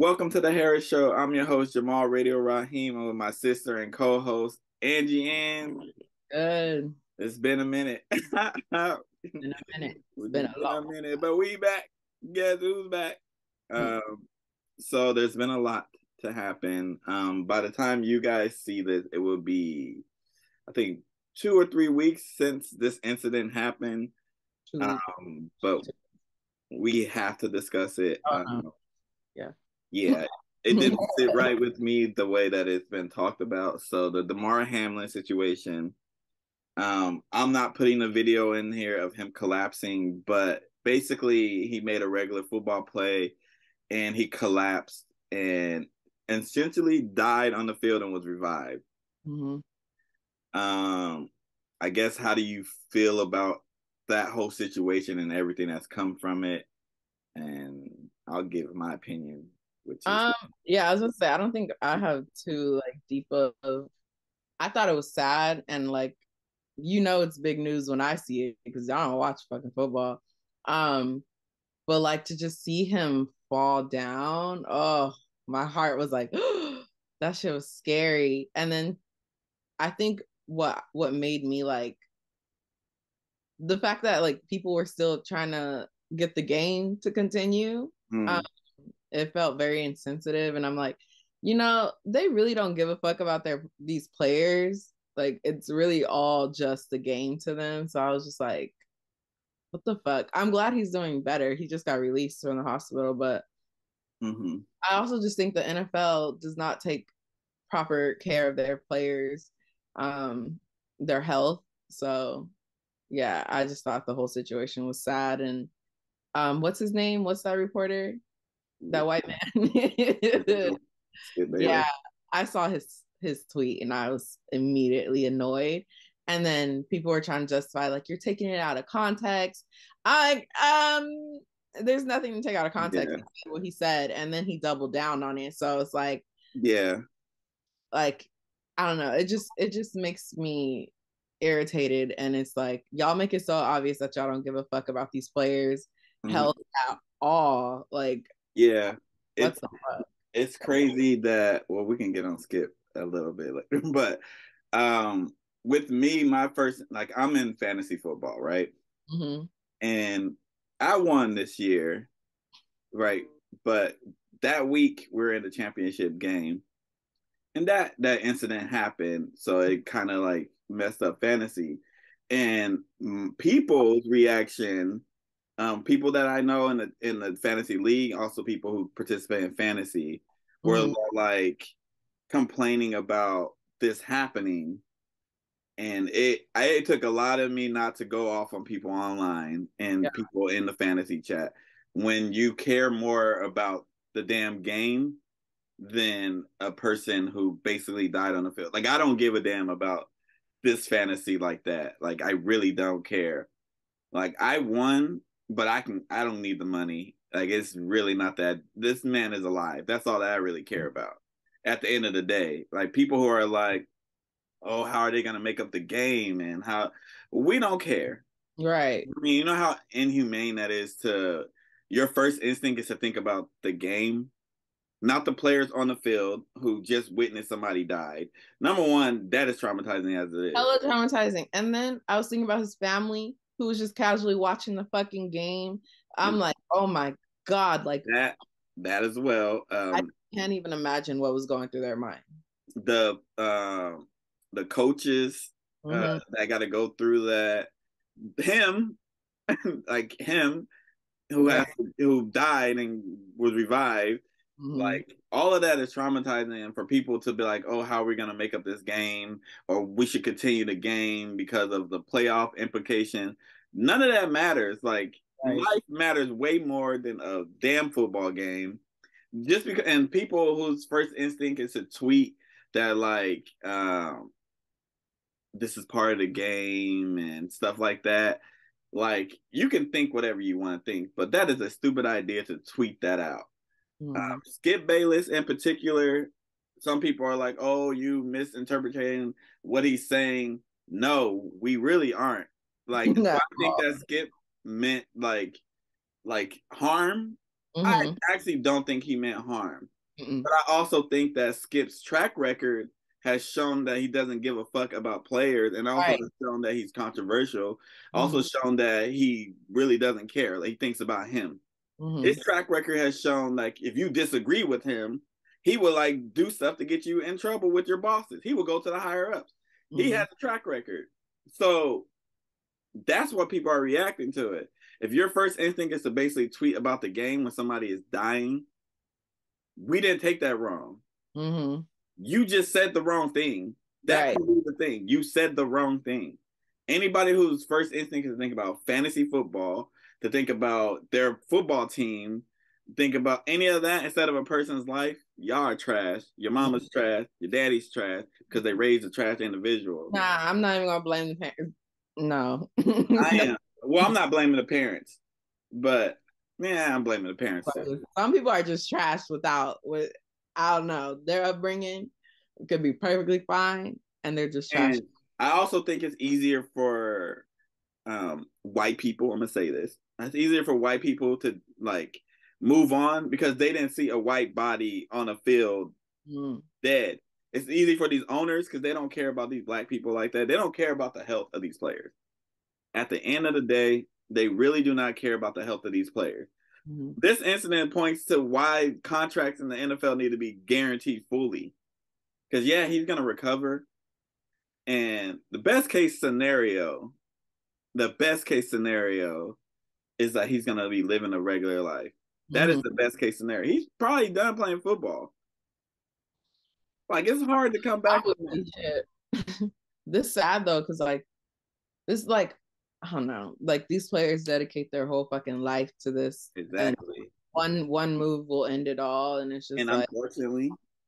Welcome to the Harris Show. I'm your host, Jamal Radio Rahim. I'm with my sister and co-host, Angie Ang. Good. It's been a minute. Been a minute. It's been a long minute, but we back. Guess who's back? So there's been a lot to happen. By the time you guys see this, it will be, I think, 2 or 3 weeks since this incident happened. But we have to discuss it. Yeah, it didn't sit right with me the way that it's been talked about. So the Damar Hamlin situation, I'm not putting a video in here of him collapsing, but basically he made a regular football play and he collapsed and essentially died on the field and was revived. Mm-hmm. I guess, how do you feel about that whole situation and everything that's come from it? And I'll give my opinion. Yeah, I was gonna say I don't think I have too deep of. I thought it was sad and it's big news when I see it because I don't watch fucking football. But to just see him fall down, oh, my heart was like, that shit was scary. And then I think what made me the fact that people were still trying to get the game to continue. It felt very insensitive, and I'm like, they really don't give a fuck about these players. It's really all just the game to them. So I was just like, what the fuck? I'm glad he's doing better. He just got released from the hospital, but I also just think the NFL does not take proper care of their players, their health. So yeah, I just thought the whole situation was sad. And what's his name? What's that reporter? That white man. Yeah, I saw his tweet and I was immediately annoyed. And then people were trying to justify you're taking it out of context. There's nothing to take out of context. Yeah. He said what he said, and then he doubled down on it. So it's I don't know. It just makes me irritated, and it's y'all make it so obvious that y'all don't give a fuck about these players' health at all. Yeah, it's crazy that, well, we can get on Skip a little bit, but with me, my first, I'm in fantasy football, right? And I won this year, right? But that week we're in the championship game, and that incident happened, so it kind of messed up fantasy, and people's reaction. People that I know in the fantasy league, also people who participate in fantasy, were complaining about this happening, and it took a lot of me not to go off on people online and people in the fantasy chat when you care more about the damn game than a person who basically died on the field. I don't give a damn about this fantasy like that. I really don't care. I won, but I don't need the money. It's really not that. This man is alive. That's all that I really care about. At the end of the day, people who are oh, how are they going to make up the game, and how, we don't care. Right. I mean, you know how inhumane that is. To your first instinct is to think about the game, not the players on the field who just witnessed somebody died. Number one, that is traumatizing as it is. Hella traumatizing. And then I was thinking about his family who was just casually watching the fucking game. I'm like, oh my God. That as well. I can't even imagine what was going through their mind. The coaches that got to go through that. Him, him who died and was revived. All of that is traumatizing, and for people to be like, oh, how are we going to make up this game, or we should continue the game because of the playoff implication. None of that matters. Life matters way more than a damn football game. Just because, and people whose first instinct is to tweet that this is part of the game and stuff like that. You can think whatever you want to think, but that is a stupid idea to tweet that out. Skip Bayless in particular, some people are like, oh, you misinterpreting what he's saying. No, we really aren't. I think that Skip meant harm. I actually don't think he meant harm. Mm-mm. But I also think that Skip's track record has shown that he doesn't give a fuck about players, and also Right. has shown that he's controversial. Also Mm-hmm. shown that he really doesn't care. Like, he thinks about him. Mm-hmm. His track record has shown, like, if you disagree with him, he will like do stuff to get you in trouble with your bosses. He will go to the higher ups. He Mm-hmm. has a track record. So that's what people are reacting to it. If your first instinct is to basically tweet about the game when somebody is dying, we didn't take that wrong. Mm-hmm. You just said the wrong thing. That Right. could be the thing. You said the wrong thing. Anybody whose first instinct is to think about fantasy football, to think about their football team, think about any of that instead of a person's life, y'all are trash. Your mama's trash. Your daddy's trash because they raised a trash individual. Nah, I'm not even gonna blame the parents. No. I am. Well, I'm not blaming the parents, but yeah, I'm blaming the parents too. Some people are just trash with I don't know, their upbringing could be perfectly fine and they're just trash. And I also think it's easier for white people. I'm gonna say this. It's easier for white people to like move on because they didn't see a white body on a field dead. It's easy for these owners because they don't care about these black people like that. They don't care about the health of these players. At the end of the day, they really do not care about the health of these players. Mm-hmm. This incident points to why contracts in the NFL need to be guaranteed fully. Because yeah, he's gonna recover. And the best case scenario is that he's gonna be living a regular life. That is the best case scenario. He's probably done playing football. Like, it's hard to come back with him. This sad though, because like this like I don't know, like these players dedicate their whole fucking life to this. Exactly. One move will end it all, and it's just and like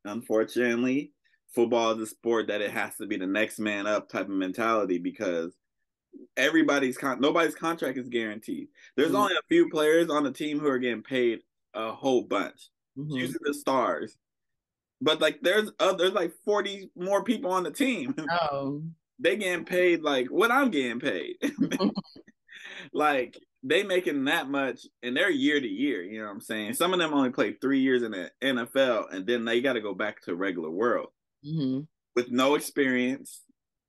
unfortunately, football is a sport that it has to be the next man up type of mentality because nobody's contract is guaranteed. There's only a few players on the team who are getting paid a whole bunch. Usually the stars. But like there's like 40 more people on the team. Oh. They getting paid like what I'm getting paid. Like they making that much and they're year to year, you know what I'm saying? Some of them only played 3 years in the NFL and then they got to go back to regular world with no experience,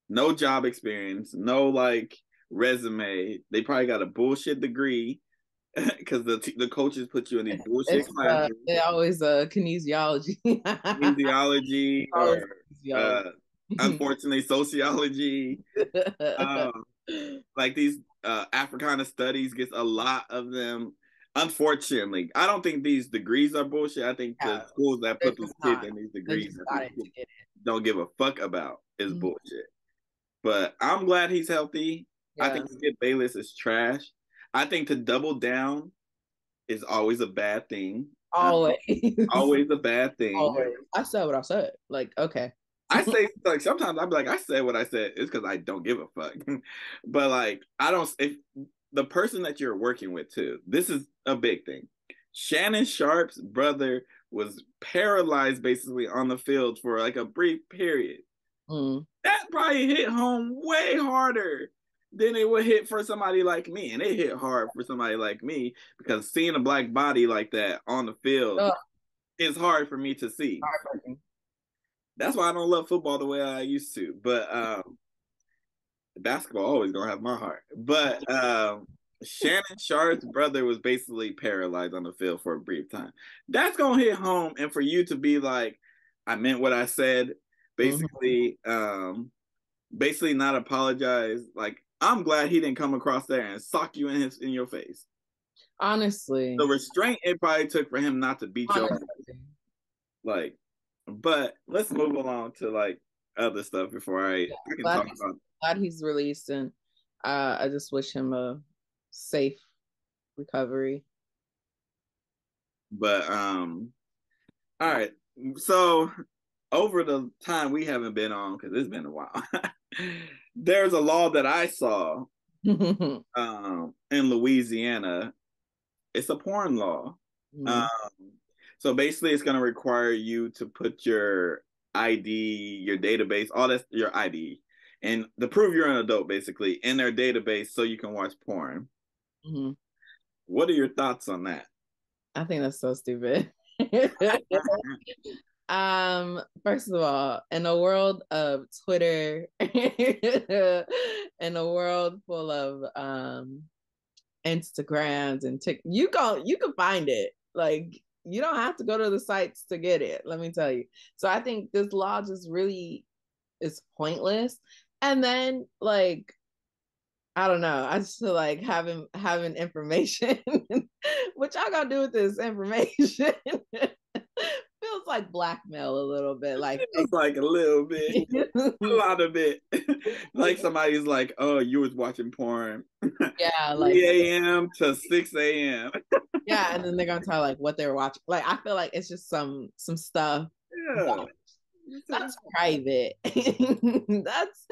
no job experience, no like resume. They probably got a bullshit degree because the coaches put you in these bullshit classes. They always kinesiology, or unfortunately sociology. Like these Africana studies gets a lot of them. Unfortunately, I don't think these degrees are bullshit. I think the schools that put these kids in these degrees don't give a fuck about is bullshit. But I'm glad he's healthy. I think Skip Bayless is trash. I think to double down is always a bad thing. Always a bad thing. Always. I said what I said. Like, okay. I say like sometimes I'm like I said what I said. It's because I don't give a fuck. But like I don't. If the person that you're working with too, this is a big thing. Shannon Sharp's brother was paralyzed basically on the field for like a brief period. That probably hit home way harder than it would hit for somebody like me. And it hit hard for somebody like me because seeing a black body like that on the field is hard for me to see. That's why I don't love football the way I used to. But basketball always gonna have my heart. But Shannon Sharp's brother was basically paralyzed on the field for a brief time. That's gonna hit home, and for you to be like, I meant what I said, basically, basically not apologize. Like, I'm glad he didn't come across there and sock you in your face. Honestly, the restraint it probably took for him not to beat you. Like, but let's move along to like other stuff before I can talk about. Glad he's released, and I just wish him a safe recovery. But all right. So over the time we haven't been on, because it's been a while, there's a law that I saw in Louisiana. It's a porn law. So basically, it's going to require you to put your ID, your database, all that's your ID, and to prove you're an adult, basically, in their database so you can watch porn. What are your thoughts on that? I think that's so stupid. First of all, in a world of Twitter, in a world full of Instagrams and you can find it. Like, you don't have to go to the sites to get it, let me tell you. So I think this law just really is pointless. And then, like, I don't know, I just feel like having information what y'all gonna do with this information? Feels like blackmail a little bit. Like, it feels like a little bit, a lot of it. Like somebody's like, "Oh, you was watching porn." Yeah, like 3 a.m. to 6 a.m. Yeah, and then they're gonna tell like what they were watching. Like, I feel like it's just some stuff Yeah, that's private. That's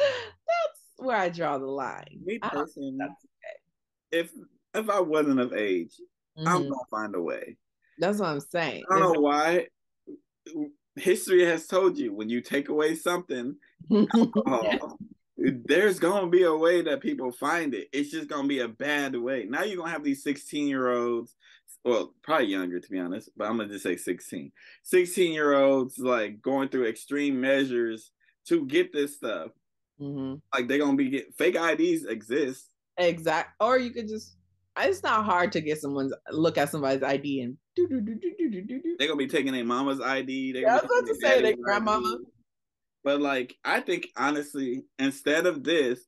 where I draw the line. Me personally, if I wasn't of age, I'm gonna find a way. That's what I'm saying. I don't know why. History has told you when you take away something, there's gonna be a way that people find it. It's just gonna be a bad way. Now you're gonna have these 16-year-olds, well, probably younger to be honest, but I'm gonna just say 16-year-olds like going through extreme measures to get this stuff. Like they're gonna be fake IDs exist. Exact. Or you could just, it's not hard to get look at somebody's ID and they're gonna be taking their mama's ID. I was about to say their grandmama. But like, I think honestly, instead of this,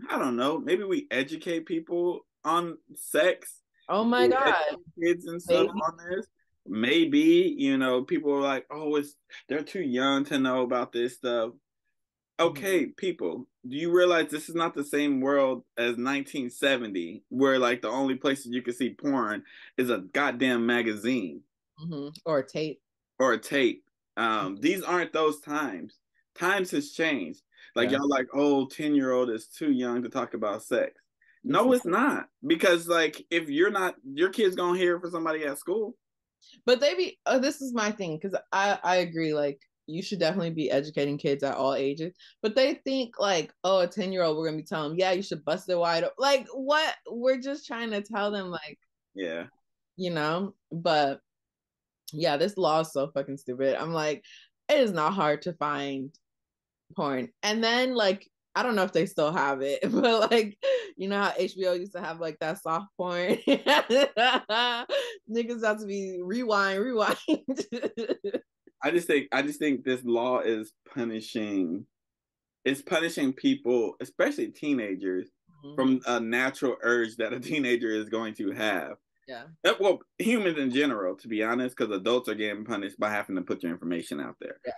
I don't know, maybe we educate people on sex. Oh my God. Kids and stuff on this. Maybe, people are like, oh, they're too young to know about this stuff. Okay, people, do you realize this is not the same world as 1970, where like the only places you can see porn is a goddamn magazine or a tape. These aren't those times. Times has changed. Like y'all like, oh, 10-year-old is too young to talk about sex. No, it's not. Because like, if you're not, your kid's gonna hear it from somebody at school. But this is my thing, because I agree, like, you should definitely be educating kids at all ages. But they think like, oh, a 10-year-old, we're gonna be telling them, yeah, you should bust it wide open. Like, what? We're just trying to tell them, like, yeah, but yeah, this law is so fucking stupid. I'm like, it is not hard to find porn. And then, like, I don't know if they still have it, but like, you know how HBO used to have like that soft porn? Niggas have to be rewind. I just think this law is punishing people, especially teenagers, from a natural urge that a teenager is going to have. Yeah. Well, humans in general, to be honest, because adults are getting punished by having to put your information out there. Yeah.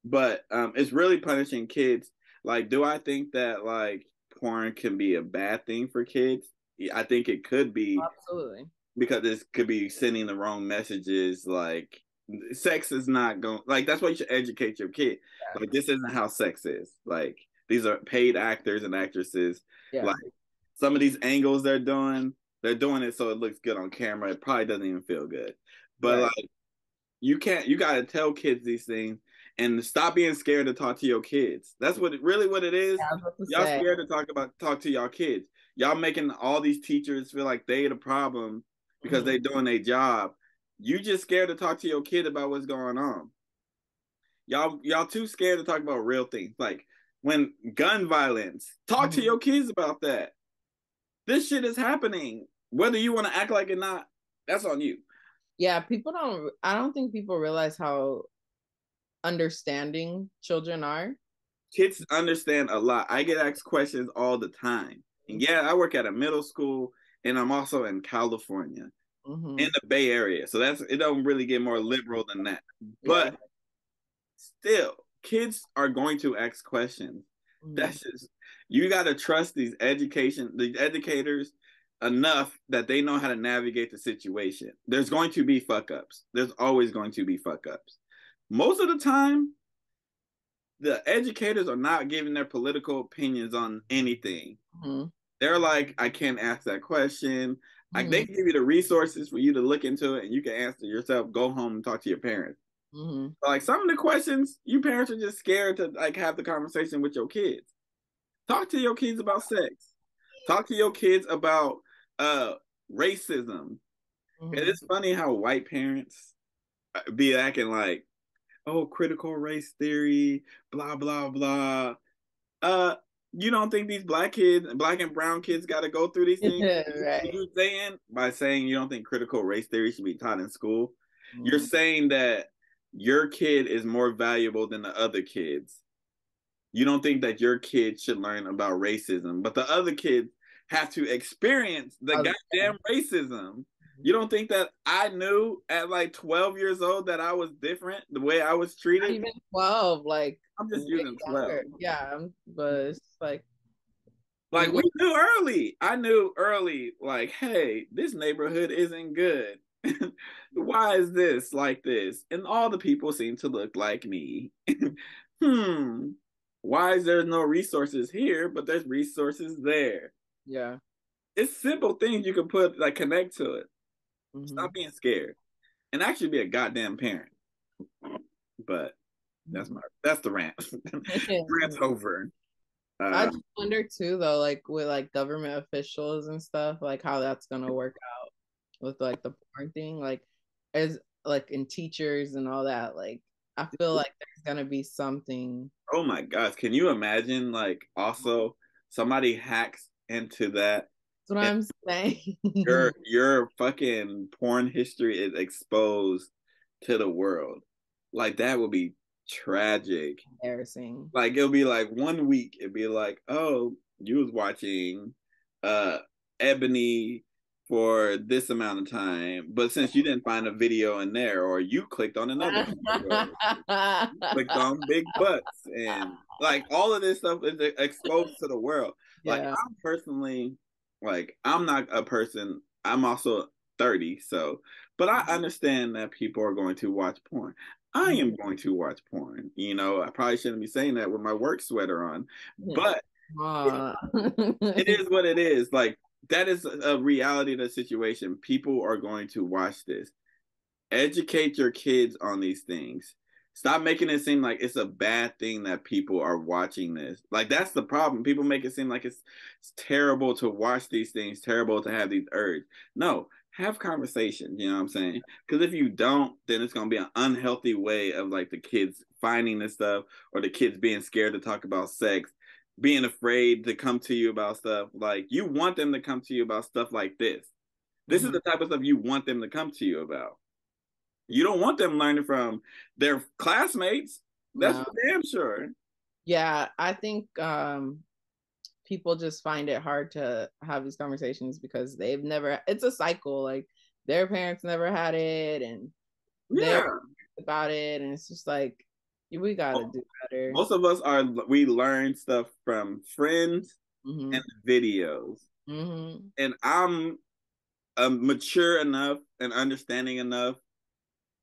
But it's really punishing kids. Like, do I think that like porn can be a bad thing for kids? I think it could be. Absolutely. Because this could be sending the wrong messages. Like, sex is not going, like, that's why you should educate your kid. Yeah. Like, this isn't how sex is. Like, these are paid actors and actresses. Yeah. Like, some of these angles they're doing it so it looks good on camera. It probably doesn't even feel good. But like, you got to tell kids these things and stop being scared to talk to your kids. That's what it is. Yeah, y'all scared to talk to y'all kids. Y'all making all these teachers feel like they the problem because they doing their job. You just scared to talk to your kid about what's going on. Y'all too scared to talk about real things. Like, when gun violence, talk to your kids about that. This shit is happening. Whether you want to act like it or not, that's on you. Yeah, I don't think people realize how understanding children are. Kids understand a lot. I get asked questions all the time. And yeah, I work at a middle school, and I'm also in California, in the Bay Area. So it don't really get more liberal than that. But still, kids are going to ask questions. That's just, you got to trust these educators enough that they know how to navigate the situation. There's going to be fuck ups. There's always going to be fuck ups. Most of the time, the educators are not giving their political opinions on anything. They're like, I can't ask that question. Like, they can give you the resources for you to look into it and you can answer yourself, go home and talk to your parents. Like, some of the questions, you parents are just scared to like have the conversation with your kids. Talk to your kids about sex. Talk to your kids about racism. And it's funny how white parents be acting like, oh, critical race theory, blah blah blah. Uh, you don't think these black and brown kids got to go through these things? Right. You saying by saying you don't think critical race theory should be taught in school, you're Mm-hmm. saying that your kid is more valuable than the other kids. You don't think that your kid should learn about racism, but the other kids have to experience the goddamn racism. You don't think that I knew at like 12 years old that I was different, the way I was treated? Not even 12, like I'm just using 12. Yeah, but it's like we knew early. I knew early, like, hey, this neighborhood isn't good. Why is this like this? And all the people seem to look like me. Why is there no resources here, but there's resources there? Yeah. It's simple things you can put, like, connect to it. Mm-hmm. Stop being scared. And actually be a goddamn parent. But that's the rant. Rant's over. I just wonder too, though, like with like government officials and stuff, like how that's gonna work out with like the porn thing, like as like in teachers and all that. Like I feel like there's gonna be something. Oh my gosh, can you imagine? Like, also somebody hacks into that. That's what I'm saying. Your fucking porn history is exposed to the world. Like, that would be tragic. Embarrassing. Like, it'll be like 1 week, it'd be like, oh, you was watching Ebony for this amount of time, but since you didn't find a video in there, or you clicked on another video, clicked on big butts, and like all of this stuff is exposed to the world. Like, Yeah. I'm personally, like, I'm not a person, I'm also 30, so, but I understand that people are going to watch porn. I am going to watch porn. You know, I probably shouldn't be saying that with my work sweater on, but it is what it is. Like, that is a reality of the situation. People are going to watch this. Educate your kids on these things. Stop making it seem like it's a bad thing that people are watching this. Like, that's the problem. People make it seem like it's terrible to watch these things, terrible to have these urges. No, have conversations, you know what I'm saying? Because if you don't, then it's going to be an unhealthy way of like the kids finding this stuff, or the kids being scared to talk about sex, being afraid to come to you about stuff. Like, you want them to come to you about stuff like this. This is the type of stuff you want them to come to you about. You don't want them learning from their classmates. That's for damn sure. Yeah, I think people just find it hard to have these conversations because they've never, it's a cycle. Like their parents never had it and they're about it. And it's just like, we got to do better. Most of us we learn stuff from friends and videos. And I'm mature enough and understanding enough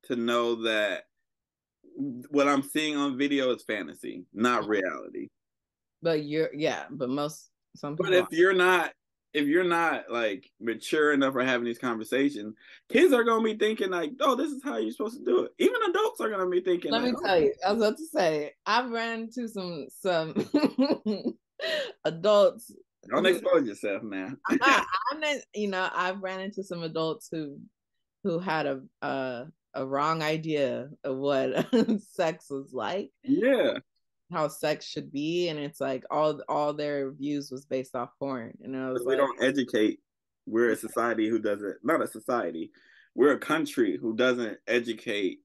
to know that what I'm seeing on video is fantasy, not reality. But some people. But if you're not like mature enough for having these conversations, kids are gonna be thinking like, oh, this is how you're supposed to do it. Even adults are gonna be thinking. Let like, me tell you, I was about to say, I've ran into some adults. Don't expose yourself, man. I've ran into some adults who had a wrong idea of what sex was like. Yeah. How sex should be, and it's like all their views was based off porn. And I was we don't educate. We're a society who doesn't, not a society, we're a country who doesn't educate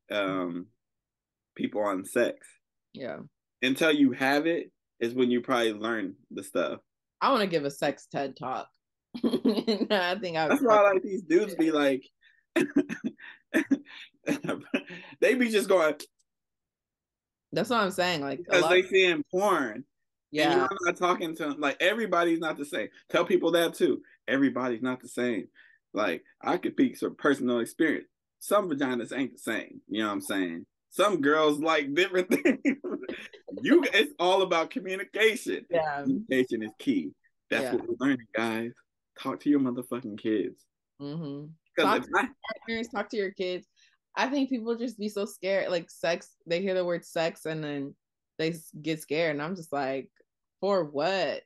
people on sex. Yeah. Until you have it is when you probably learn the stuff. I want to give a sex TED talk. I think that's why like these dudes be like they be just going. That's what I'm saying. Like, because they see in porn. Yeah. And you're not talking to them. Like, everybody's not the same. Tell people that too. Everybody's not the same. Like, I could speak from personal experience. Some vaginas ain't the same. You know what I'm saying? Some girls like different things. It's all about communication. Yeah. Communication is key. That's what we're learning, guys. Talk to your motherfucking kids. Talk to your partners, talk to your kids. I think people just be so scared. Like sex, they hear the word sex and then they get scared. And I'm just like, for what?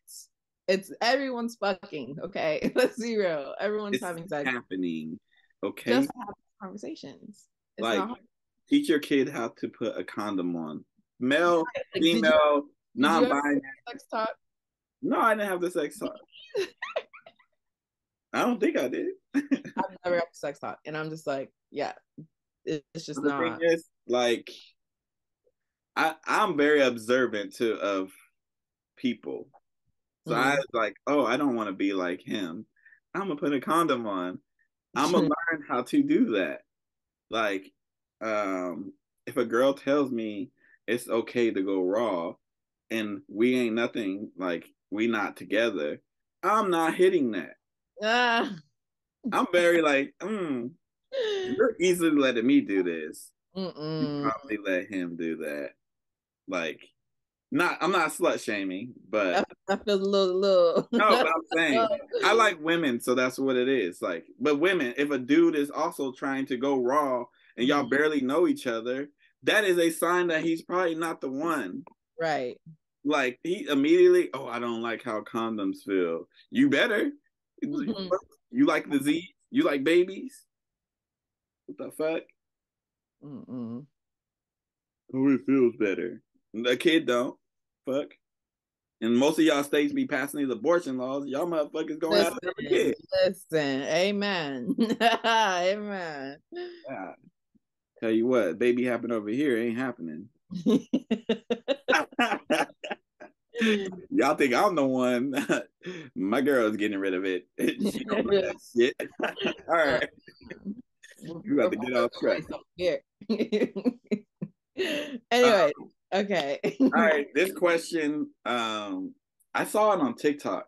It's everyone's fucking, okay? Let's be real. Everyone's having sex. Happening, okay? Just have conversations. It's like, not hard. Teach your kid how to put a condom on. Male, Like, female, did you ever non-binary. sex talk? No, I didn't have the sex talk. I don't think I did. I've never had sex talk, and I'm just like, yeah, it's just The thing not. is, like, I'm very observant too of people. So I was like, oh, I don't want to be like him. I'm gonna put a condom on. I'm gonna learn how to do that. Like, if a girl tells me it's okay to go raw and we ain't nothing, like we not together, I'm not hitting that. Ah. I'm very like, you're easily letting me do this. You Mm-mm. probably let him do that. Like, I'm not slut shaming, but I feel a little. no, but I'm saying I like women, so that's what it is. Like, but women, if a dude is also trying to go raw and y'all barely know each other, that is a sign that he's probably not the one. Right. Like he immediately, oh, I don't like how condoms feel. You better. You like disease? You like babies? What the fuck? Mm-mm. Oh, it feels better. The kid don't. Fuck. And most of y'all states be passing these abortion laws. Y'all motherfuckers gonna have a kid. Listen, amen. Amen. Yeah. Tell you what, baby happen over here ain't happening. Y'all think I'm the one? My girl's getting rid of it. She don't know that shit. All right, you got to get off track. Here. Anyway, okay. All right, this question, I saw it on TikTok,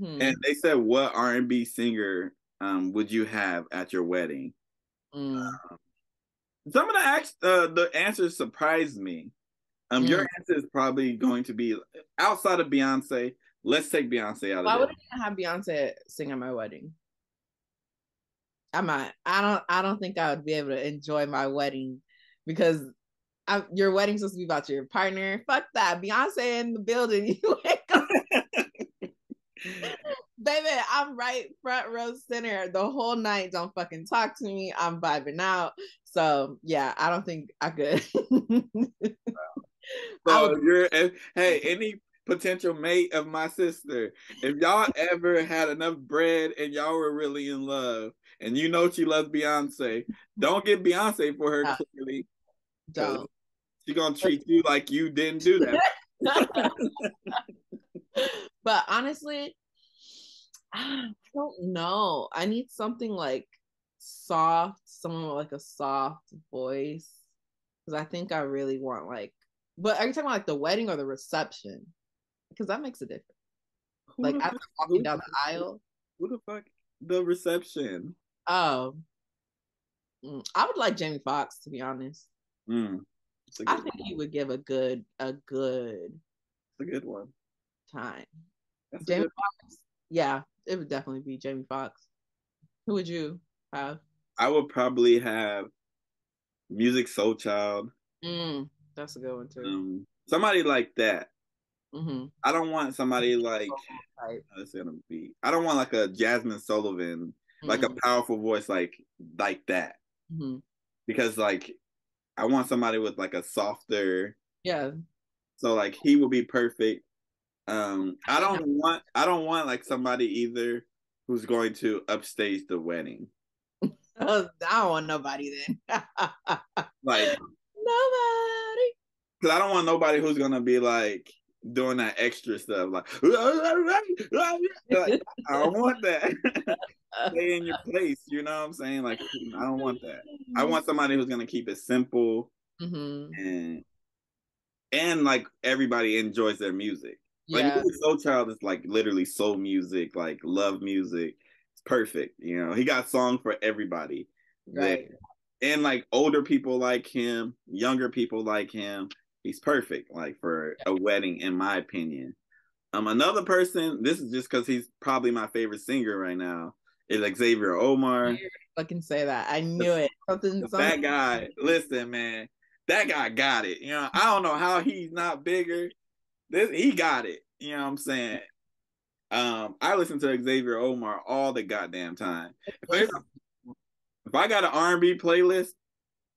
and they said, "What R&B singer would you have at your wedding?" Some of the answers surprised me. Your answer is probably going to be outside of Beyonce. Let's take Beyonce out of it. Why would I have Beyonce sing at my wedding? I don't think I would be able to enjoy my wedding because your wedding's supposed to be about your partner. Fuck that. Beyonce in the building. You ain't gonna... Baby, I'm right front row center the whole night. Don't fucking talk to me. I'm vibing out. So yeah, I don't think I could. So hey, any potential mate of my sister, if y'all ever had enough bread and y'all were really in love and you know she loves Beyonce, don't get Beyonce for her, clearly. Don't. She's gonna treat you like you didn't do that. But honestly, I don't know. I need something like soft, someone with like a soft voice. Because I think I really want like, but are you talking about like the wedding or the reception? Because that makes a difference. Like after walking down the aisle. Who the fuck? The reception. Oh. I would like Jamie Foxx, to be honest. I think he would give a good It's a good one. Time. Jamie Foxx. Yeah, it would definitely be Jamie Foxx. Who would you have? I would probably have Music Soul Child. That's a good one too. Somebody like that. I don't want somebody like I don't want like a Jasmine Sullivan, like a powerful voice like that. Because like I want somebody with like a softer. Yeah. So like he would be perfect. I don't want like somebody either who's going to upstage the wedding. I don't want nobody then. Like nobody. Because I don't want nobody who's gonna be like doing that extra stuff. Like I don't want that. Stay in your place. You know what I'm saying? Like I don't want that. I want somebody who's gonna keep it simple and like everybody enjoys their music. Yeah. Like Soul Child is like literally soul music, like love music. It's perfect. You know, he got songs for everybody. Right. And like older people like him, younger people like him. He's perfect, like for a wedding, in my opinion. Another person, this is just because he's probably my favorite singer right now, is Xavier Omar. Fucking say that. I knew it. Something. That guy, listen, man, that guy got it. You know, I don't know how he's not bigger. He got it. You know what I'm saying? I listen to Xavier Omar all the goddamn time. If I got an R&B playlist,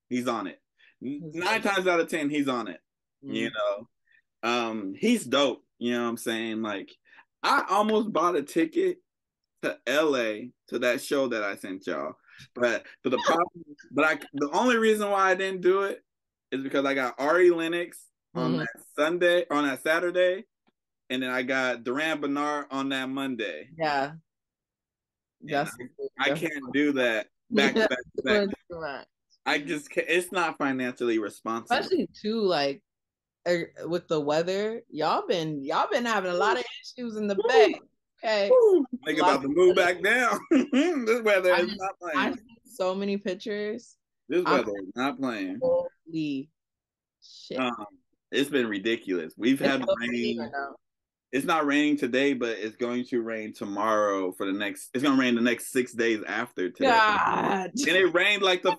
he's on it. 9 times out of 10, he's on it. You know, he's dope. You know what I'm saying? Like, I almost bought a ticket to LA to that show that I sent y'all, but the problem, the only reason why I didn't do it is because I got Ari Lennox on that Saturday, and then I got Duran Bernard on that Monday. Yeah. I can't do that back to back. I just can't. It's not financially responsible. Especially too, like with the weather, y'all been having a lot of issues in the Bay. Okay, think about to move back down. This weather is not playing. I've seen so many pictures. This weather is not playing. Holy shit! It's been ridiculous. We've had rain. It's not raining today, but it's going to rain tomorrow for the next. It's going to rain the next 6 days after today. God. And it rained like the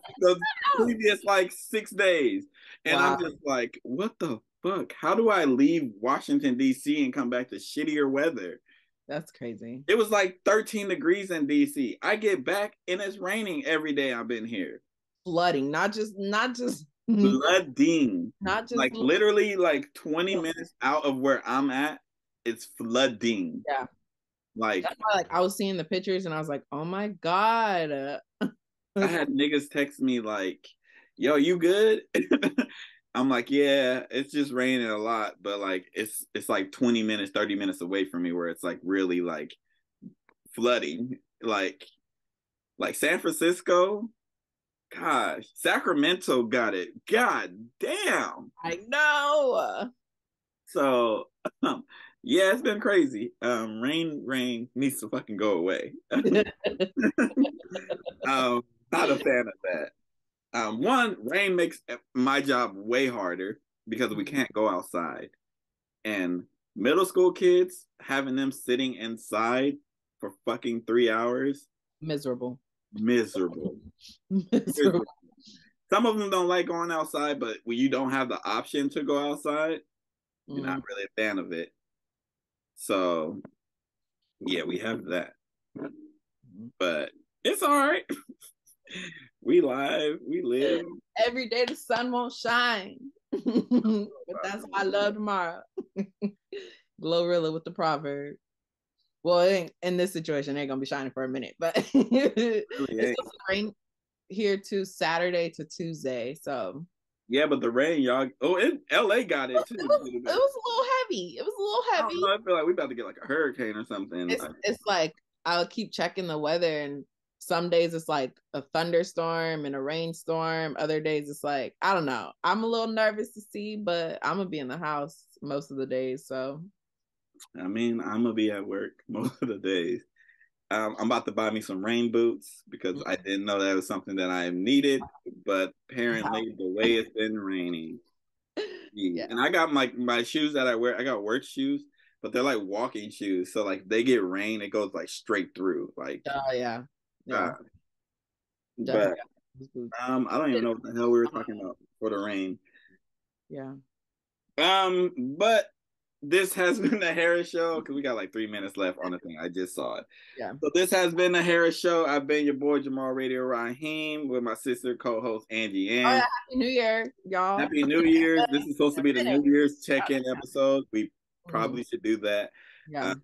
previous like 6 days, and I'm just like, what the fuck? How do I leave Washington D.C. and come back to shittier weather? That's crazy. It was like 13 degrees in DC. I get back and it's raining every day I've been here. Flooding, not just flooding. Not just like literally like 20 minutes out of where I'm at, it's flooding. Yeah. Like, that's why, like I was seeing the pictures and I was like, oh my God. I had niggas text me like, yo, you good? I'm like, yeah, it's just raining a lot, but like it's like 20 minutes, 30 minutes away from me where it's like really like flooding. Like San Francisco, gosh, Sacramento got it. God damn. I know. So yeah, it's been crazy. Rain needs to fucking go away. Not a fan of that. One, rain makes my job way harder because we can't go outside. And middle school kids, having them sitting inside for fucking 3 hours. Miserable. Some of them don't like going outside, but when you don't have the option to go outside, you're not really a fan of it. So, yeah, we have that. But it's all right. We live, we live. Every day the sun won't shine. But that's why I love tomorrow. Glorilla with the proverb. Well, in this situation, it ain't gonna be shining for a minute, but it's supposed to rain here to Saturday to Tuesday. So yeah, but the rain, y'all. LA got it too. It was a little heavy. I feel like we about to get like a hurricane or something. It's like I'll keep checking the weather, and some days it's like a thunderstorm and a rainstorm. Other days it's like, I don't know. I'm a little nervous to see, but I'm gonna be in the house most of the days. So I mean, I'm gonna be at work most of the days. I'm about to buy me some rain boots because I didn't know that was something that I needed, but apparently the way it's been raining. Yeah. And I got my shoes that I wear, I got work shoes, but they're like walking shoes. So like they get rain, it goes like straight through. Like yeah. But I don't even know what the hell we were talking about for the rain. Yeah. But this has been the Harris Show because we got like 3 minutes left on the thing. I just saw it. Yeah. So this has been the Harris Show. I've been your boy Jamal Radio Raheem with my sister co-host Angie Ang. Oh, yeah. Happy New Year, y'all. Happy New Year's. This is supposed to be the New Year's check-in episode. We probably should do that. Yeah.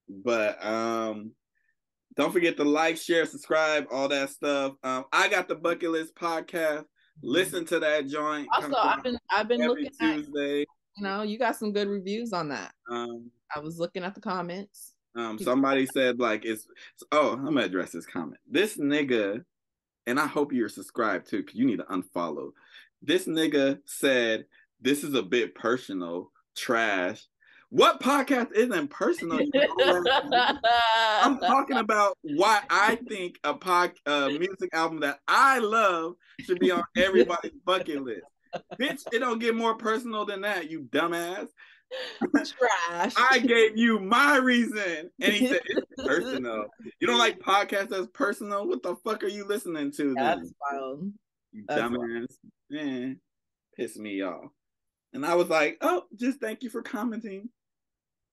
But don't forget to like, share, subscribe, all that stuff. I got the Bucket List podcast. Listen to that joint. Also, I've been looking Tuesday. You got some good reviews on that. I was looking at the comments. Somebody said like I'm gonna address this comment. This nigga, and I hope you're subscribed too, because you need to unfollow. This nigga said this is a bit personal, trash. What podcast isn't personal? I'm talking about why I think a music album that I love should be on everybody's bucket list. Bitch, it don't get more personal than that, you dumbass. Trash. I gave you my reason. And he said it's personal. You don't like podcasts that's personal? What the fuck are you listening to then? That's wild. You dumbass. Man, piss me off. And I was like, oh, just thank you for commenting.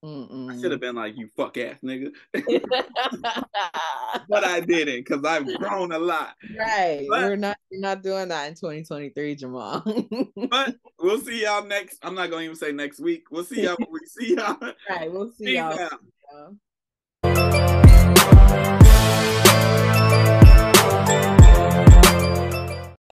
I should have been like, you fuck ass nigga. But I didn't, because I've grown a lot. Right. But, we're not doing that in 2023, Jamal. But we'll see y'all next. I'm not gonna even say next week. We'll see y'all when we see y'all. Right, we'll see y'all.